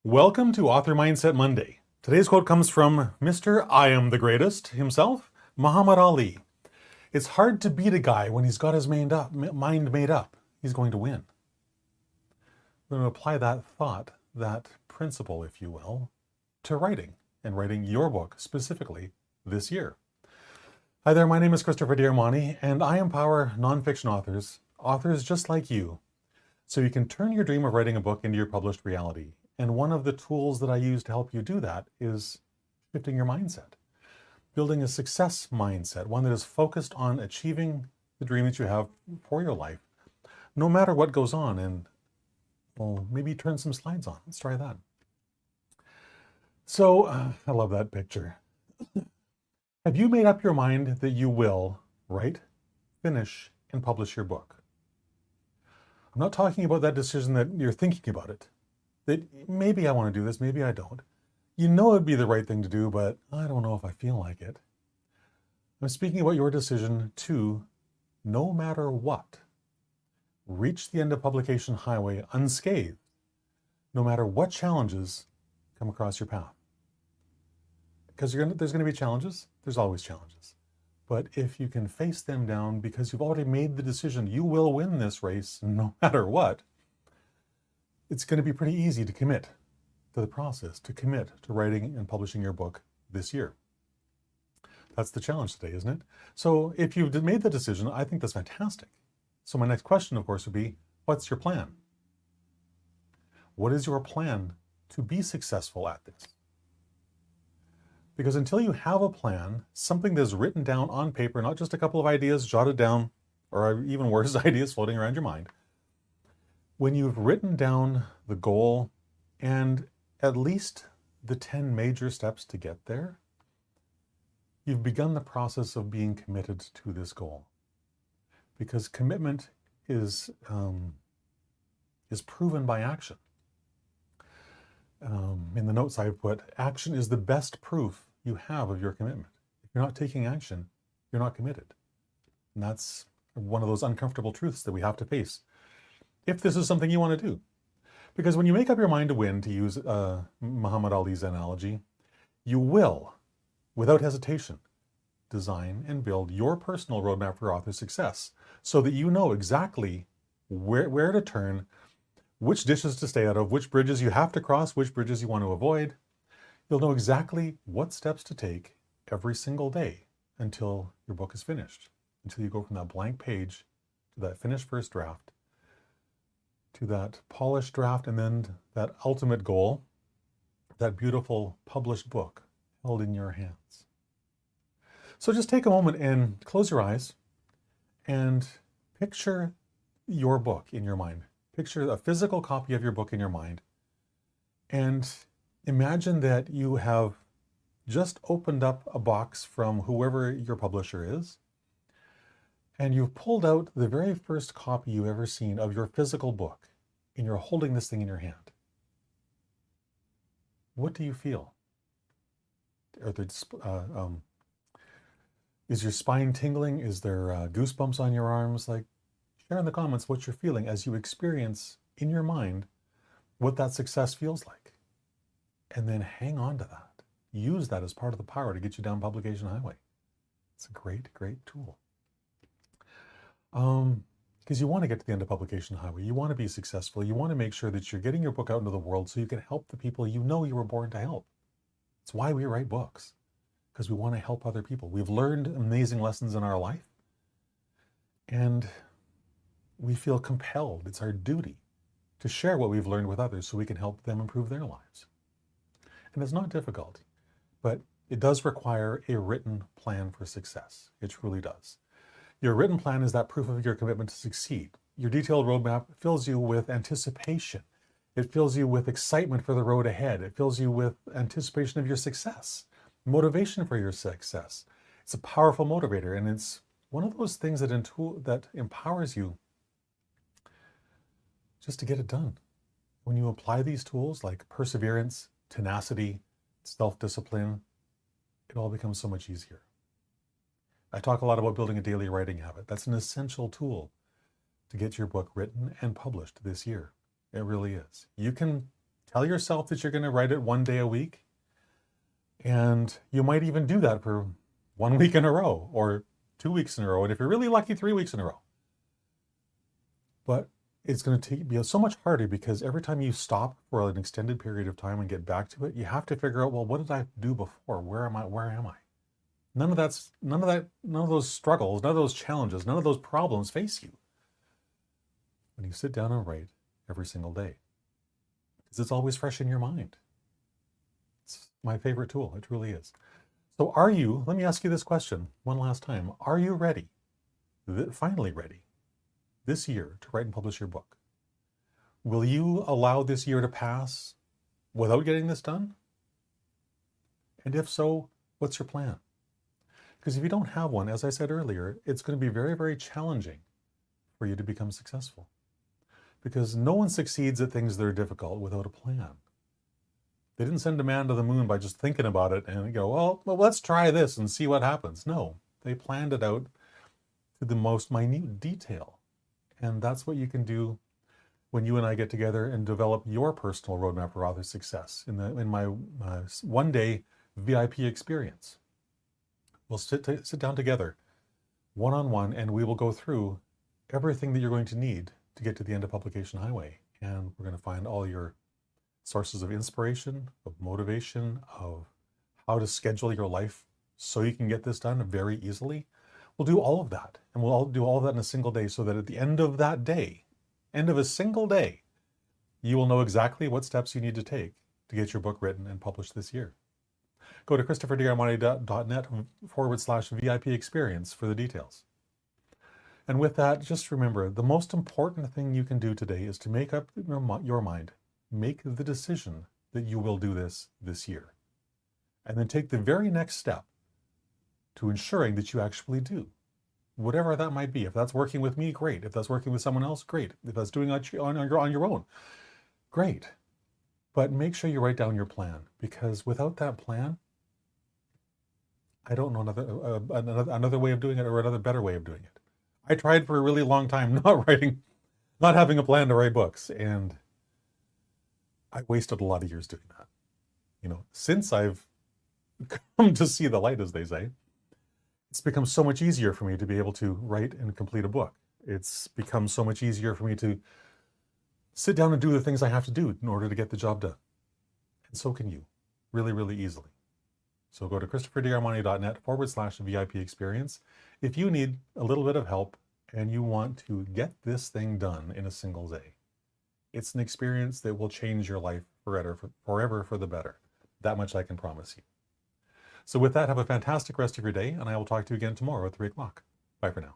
Welcome to Author Mindset Monday. Today's quote comes from Mr. I Am the Greatest himself, Muhammad Ali. It's hard to beat a guy when he's got his mind made up. He's going to win. We're going to apply that thought, that principle, if you will, to writing, and writing your book specifically this year. Hi there, my name is Christopher Diarmani, and I empower nonfiction authors just like you, so you can turn your dream of writing a book into your published reality. And one of the tools that I use to help you do that is shifting your mindset, building a success mindset, one that is focused on achieving the dream that you have for your life, no matter what goes on. And well, maybe turn some slides on. Let's try that. So I love that picture. Have you made up your mind that you will write, finish, and publish your book? I'm not talking about that decision that you're thinking about it. That maybe I want to do this, maybe I don't. You know it'd be the right thing to do, but I don't know if I feel like it. I'm speaking about your decision to, no matter what, reach the end of publication highway unscathed, no matter what challenges come across your path. Because there's going to be challenges. There's always challenges. But if you can face them down because you've already made the decision, you will win this race no matter what, it's going to be pretty easy to commit to the process, to commit to writing and publishing your book this year. That's the challenge today, isn't it? So if you've made the decision, I think that's fantastic. So my next question, of course, would be, what's your plan? What is your plan to be successful at this? Because until you have a plan, something that's written down on paper, not just a couple of ideas jotted down, or even worse, ideas floating around your mind, when you've written down the goal and at least the 10 major steps to get there, you've begun the process of being committed to this goal. Because commitment is proven by action. In the notes I put, action is the best proof you have of your commitment. If you're not taking action, you're not committed. And that's one of those uncomfortable truths that we have to face if this is something you want to do. Because when you make up your mind to win, to use Muhammad Ali's analogy, you will, without hesitation, design and build your personal roadmap for author success so that you know exactly where to turn, which dishes to stay out of, which bridges you have to cross, which bridges you want to avoid. You'll know exactly what steps to take every single day until your book is finished, until you go from that blank page to that finished first draft, to that polished draft, and then that ultimate goal, that beautiful published book held in your hands. So just take a moment and close your eyes and picture your book in your mind. Picture a physical copy of your book in your mind, and imagine that you have just opened up a box from whoever your publisher is, and you've pulled out the very first copy you've ever seen of your physical book, and you're holding this thing in your hand. What do you feel? Is your spine tingling? Is there goosebumps on your arms? Share in the comments what you're feeling as you experience in your mind what that success feels like. And then hang on to that. Use that as part of the power to get you down publication highway. It's a great, great tool. Because you want to get to the end of publication highway. You want to be successful. You want to make sure that you're getting your book out into the world so you can help the people you know you were born to help. It's why we write books, because we want to help other people. We've learned amazing lessons in our life, and we feel compelled, it's our duty, to share what we've learned with others so we can help them improve their lives. And it's not difficult, but it does require a written plan for success. It truly does. Your written plan is that proof of your commitment to succeed. Your detailed roadmap fills you with anticipation. It fills you with excitement for the road ahead. It fills you with anticipation of your success, motivation for your success. It's a powerful motivator, and it's one of those things that empowers you just to get it done. When you apply these tools like perseverance, tenacity, self-discipline, it all becomes so much easier. I talk a lot about building a daily writing habit. That's an essential tool to get your book written and published this year. It really is. You can Tell yourself that you're going to write it 1 day a week. And you might even do that for 1 week in a row or 2 weeks in a row. And if you're really lucky, 3 weeks in a row. But it's going to be so much harder because every time you stop for an extended period of time and get back to it, you have to figure out, well, what did I do before? Where am I? Where am I? None of those struggles, none of those challenges, none of those problems face you when you sit down and write every single day. Because it's always fresh in your mind. It's my favorite tool. It truly is. So let me ask you this question one last time. Are you ready, finally ready, this year to write and publish your book? Will you allow this year to pass without getting this done? And if so, what's your plan? Because if you don't have one, as I said earlier, it's going to be very, very challenging for you to become successful. Because no one succeeds at things that are difficult without a plan. They didn't send a man to the moon by just thinking about it and go, well, let's try this and see what happens. No, they planned it out to the most minute detail. And that's what you can do when you and I get together and develop your personal roadmap for author success in my 1-day VIP experience. We'll sit down together one-on-one and we will go through everything that you're going to need to get to the end of Publication Highway. And we're going to find all your sources of inspiration, of motivation, of how to schedule your life so you can get this done very easily. We'll do all of that, and we'll all do all of that in a single day so that at the end of that day, end of a single day, you will know exactly what steps you need to take to get your book written and published this year. Go to christopherdrmonte.net/VIP experience for the details. And with that, just remember, the most important thing you can do today is to make up your mind. Make the decision that you will do this year. And then take the very next step to ensuring that you actually do. Whatever that might be. If that's working with me, great. If that's working with someone else, great. If that's doing it on your own, great. But make sure you write down your plan, because without that plan, I don't know another way of doing it or another better way of doing it. I tried for a really long time not having a plan to write books, and I wasted a lot of years doing that. Since I've come to see the light, as they say, it's become so much easier for me to be able to write and complete a book. It's become so much easier for me to sit down and do the things I have to do in order to get the job done. And so can you, really, really easily. So go to christopherdrmonte.net/VIP experience if you need a little bit of help and you want to get this thing done in a single day. It's an experience that will change your life forever for the better. That much I can promise you. So with that, have a fantastic rest of your day, and I will talk to you again tomorrow at 3 o'clock. Bye for now.